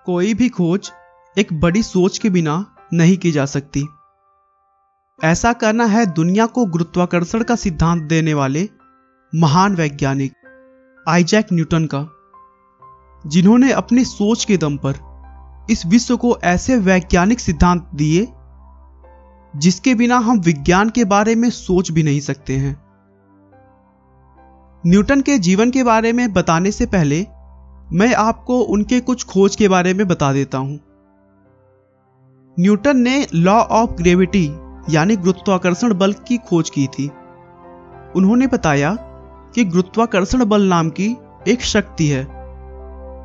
कोई भी खोज एक बड़ी सोच के बिना नहीं की जा सकती। ऐसा करना है दुनिया को गुरुत्वाकर्षण का सिद्धांत देने वाले महान वैज्ञानिक आइजैक न्यूटन का, जिन्होंने अपनी सोच के दम पर इस विश्व को ऐसे वैज्ञानिक सिद्धांत दिए जिसके बिना हम विज्ञान के बारे में सोच भी नहीं सकते हैं। न्यूटन के जीवन के बारे में बताने से पहले मैं आपको उनके कुछ खोज के बारे में बता देता हूं। न्यूटन ने लॉ ऑफ ग्रेविटी यानी गुरुत्वाकर्षण बल की खोज की थी। उन्होंने बताया कि गुरुत्वाकर्षण बल नाम की एक शक्ति है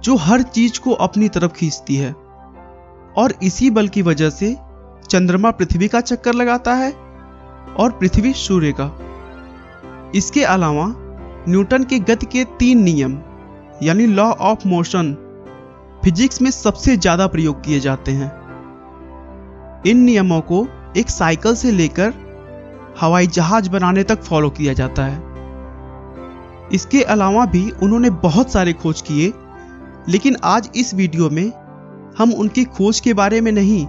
जो हर चीज को अपनी तरफ खींचती है, और इसी बल की वजह से चंद्रमा पृथ्वी का चक्कर लगाता है और पृथ्वी सूर्य का। इसके अलावा न्यूटन के गति के 3 नियम यानी लॉ ऑफ मोशन फिजिक्स में सबसे ज्यादा प्रयोग किए जाते हैं। इन नियमों को एक साइकिल से लेकर हवाई जहाज बनाने तक फॉलो किया जाता है। इसके अलावा भी उन्होंने बहुत सारे खोज किए, लेकिन आज इस वीडियो में हम उनकी खोज के बारे में नहीं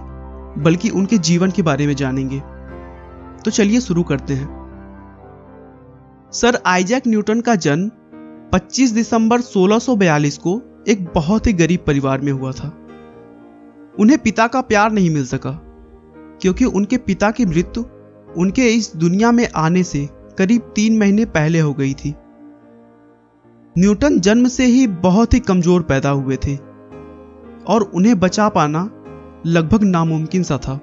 बल्कि उनके जीवन के बारे में जानेंगे। तो चलिए शुरू करते हैं। सर आइजैक न्यूटन का जन्म 25 दिसंबर 1642 को एक बहुत ही गरीब परिवार में हुआ था। उन्हें पिता का प्यार नहीं मिल सका क्योंकि उनके पिता की मृत्यु उनके इस दुनिया में आने से करीब 3 महीने पहले हो गई थी। न्यूटन जन्म से ही बहुत ही कमजोर पैदा हुए थे और उन्हें बचा पाना लगभग नामुमकिन सा था,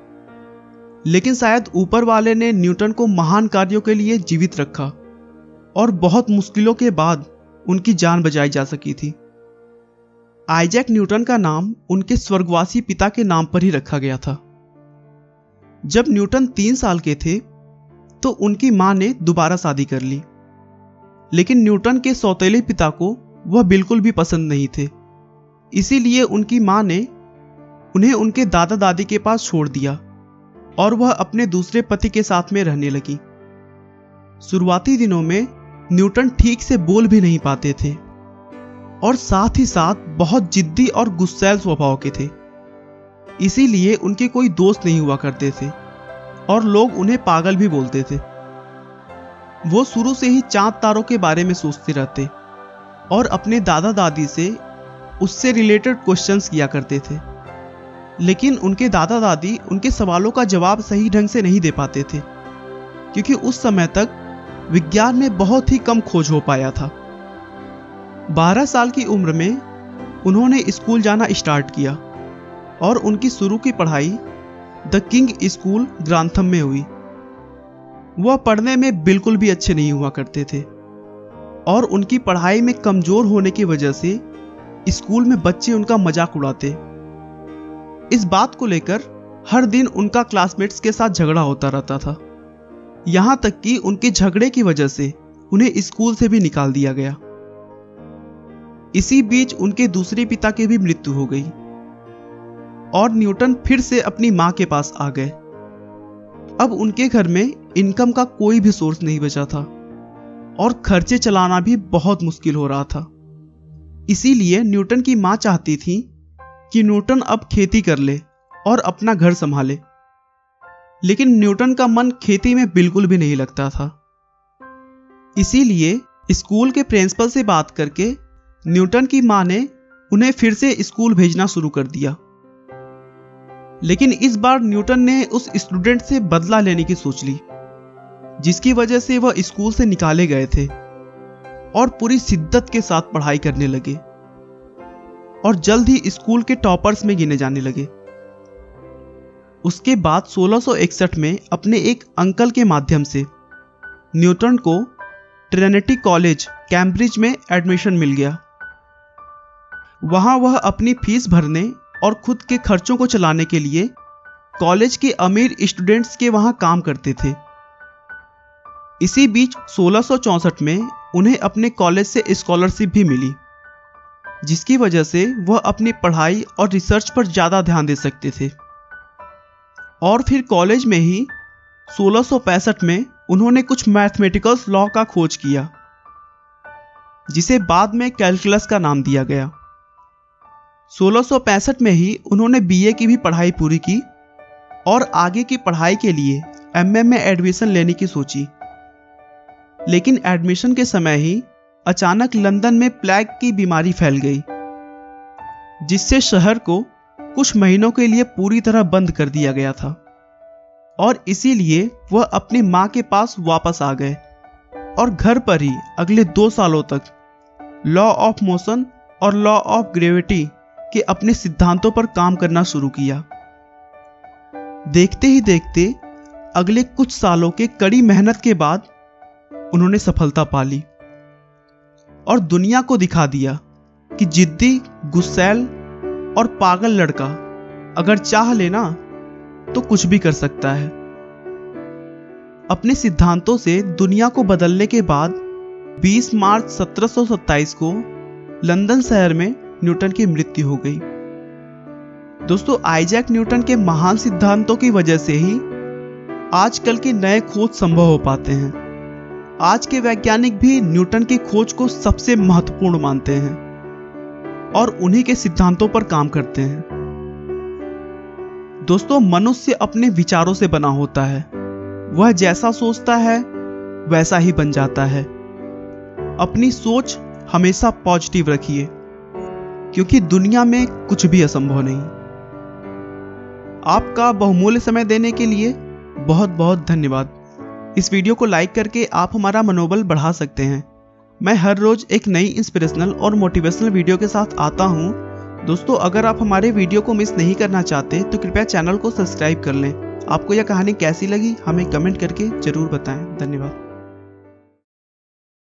लेकिन शायद ऊपर वाले ने न्यूटन को महान कार्यों के लिए जीवित रखा और बहुत मुश्किलों के बाद उनकी जान बचाई जा सकी थी। आइजैक न्यूटन का नाम उनके स्वर्गवासी पिता के नाम पर ही रखा गया था। जब न्यूटन 3 साल के थे तो उनकी मां ने दोबारा शादी कर ली, लेकिन न्यूटन के सौतेले पिता को वह बिल्कुल भी पसंद नहीं थे। इसीलिए उनकी मां ने उन्हें उनके दादा दादी के पास छोड़ दिया और वह अपने दूसरे पति के साथ में रहने लगी। शुरुआती दिनों में न्यूटन ठीक से बोल भी नहीं पाते थे और साथ ही साथ बहुत जिद्दी और गुस्सैल स्वभाव के थे। इसीलिए उनके कोई दोस्त नहीं हुआ करते थे और लोग उन्हें पागल भी बोलते थे। वो शुरू से ही चांद तारों के बारे में सोचते रहते और अपने दादा दादी से उससे रिलेटेड क्वेश्चंस किया करते थे, लेकिन उनके दादा दादी उनके सवालों का जवाब सही ढंग से नहीं दे पाते थे क्योंकि उस समय तक विज्ञान में बहुत ही कम खोज हो पाया था। 12 साल की उम्र में उन्होंने स्कूल जाना स्टार्ट किया और उनकी शुरू की पढ़ाई द किंग स्कूल ग्रांथम में हुई। वह पढ़ने में बिल्कुल भी अच्छे नहीं हुआ करते थे और उनकी पढ़ाई में कमजोर होने की वजह से स्कूल में बच्चे उनका मजाक उड़ाते। इस बात को लेकर हर दिन उनका क्लासमेट्स के साथ झगड़ा होता रहता था, यहां तक कि उनके झगड़े की वजह से उन्हें स्कूल से भी निकाल दिया गया। इसी बीच उनके दूसरे पिता की भी मृत्यु हो गई और न्यूटन फिर से अपनी मां के पास आ गए। अब उनके घर में इनकम का कोई भी सोर्स नहीं बचा था और खर्चे चलाना भी बहुत मुश्किल हो रहा था। इसीलिए न्यूटन की मां चाहती थी कि न्यूटन अब खेती कर ले और अपना घर संभाले, लेकिन न्यूटन का मन खेती में बिल्कुल भी नहीं लगता था। इसीलिए स्कूल के प्रिंसिपल से बात करके न्यूटन की मां ने उन्हें फिर से स्कूल भेजना शुरू कर दिया, लेकिन इस बार न्यूटन ने उस स्टूडेंट से बदला लेने की सोच ली जिसकी वजह से वह स्कूल से निकाले गए थे और पूरी शिद्दत के साथ पढ़ाई करने लगे और जल्द ही स्कूल के टॉपर्स में गिने जाने लगे। उसके बाद 1661 में अपने एक अंकल के माध्यम से न्यूटन को ट्रिनिटी कॉलेज कैम्ब्रिज में एडमिशन मिल गया। वहां वह अपनी फीस भरने और खुद के खर्चों को चलाने के लिए कॉलेज के अमीर स्टूडेंट्स के वहां काम करते थे। इसी बीच 1664 में उन्हें अपने कॉलेज से स्कॉलरशिप भी मिली, जिसकी वजह से वह अपनी पढ़ाई और रिसर्च पर ज्यादा ध्यान दे सकते थे। और फिर कॉलेज में ही 1665 में उन्होंने कुछ मैथमेटिकल लॉ का खोज किया, जिसे बाद में कैलकुलस का नाम दिया गया। 1665 में ही उन्होंने बीए की भी पढ़ाई पूरी की और आगे की पढ़ाई के लिए एमए में एडमिशन लेने की सोची। लेकिन एडमिशन के समय ही अचानक लंदन में प्लेग की बीमारी फैल गई, जिससे शहर को कुछ महीनों के लिए पूरी तरह बंद कर दिया गया था और इसीलिए वह अपनी मां के पास वापस आ गए और घर पर ही अगले 2 सालों तक लॉ ऑफ मोशन और लॉ ऑफ ग्रेविटी के अपने सिद्धांतों पर काम करना शुरू किया। देखते ही देखते अगले कुछ सालों के कड़ी मेहनत के बाद उन्होंने सफलता पा ली और दुनिया को दिखा दिया कि जिद्दी, गुस्सैल और पागल लड़का अगर चाह लेना तो कुछ भी कर सकता है। अपने सिद्धांतों से दुनिया को बदलने के बाद 20 मार्च 1727 को लंदन शहर में न्यूटन की मृत्यु हो गई। दोस्तों, आइजैक न्यूटन के महान सिद्धांतों की वजह से ही आजकल के नए खोज संभव हो पाते हैं। आज के वैज्ञानिक भी न्यूटन की खोज को सबसे महत्वपूर्ण मानते हैं और उन्हीं के सिद्धांतों पर काम करते हैं। दोस्तों, मनुष्य अपने विचारों से बना होता है। वह जैसा सोचता है वैसा ही बन जाता है। अपनी सोच हमेशा पॉजिटिव रखिए, क्योंकि दुनिया में कुछ भी असंभव नहीं। आपका बहुमूल्य समय देने के लिए बहुत बहुत धन्यवाद। इस वीडियो को लाइक करके आप हमारा मनोबल बढ़ा सकते हैं। मैं हर रोज एक नई इंस्पिरेशनल और मोटिवेशनल वीडियो के साथ आता हूं। दोस्तों, अगर आप हमारे वीडियो को मिस नहीं करना चाहते तो कृपया चैनल को सब्सक्राइब कर लें। आपको यह कहानी कैसी लगी हमें कमेंट करके जरूर बताएं। धन्यवाद।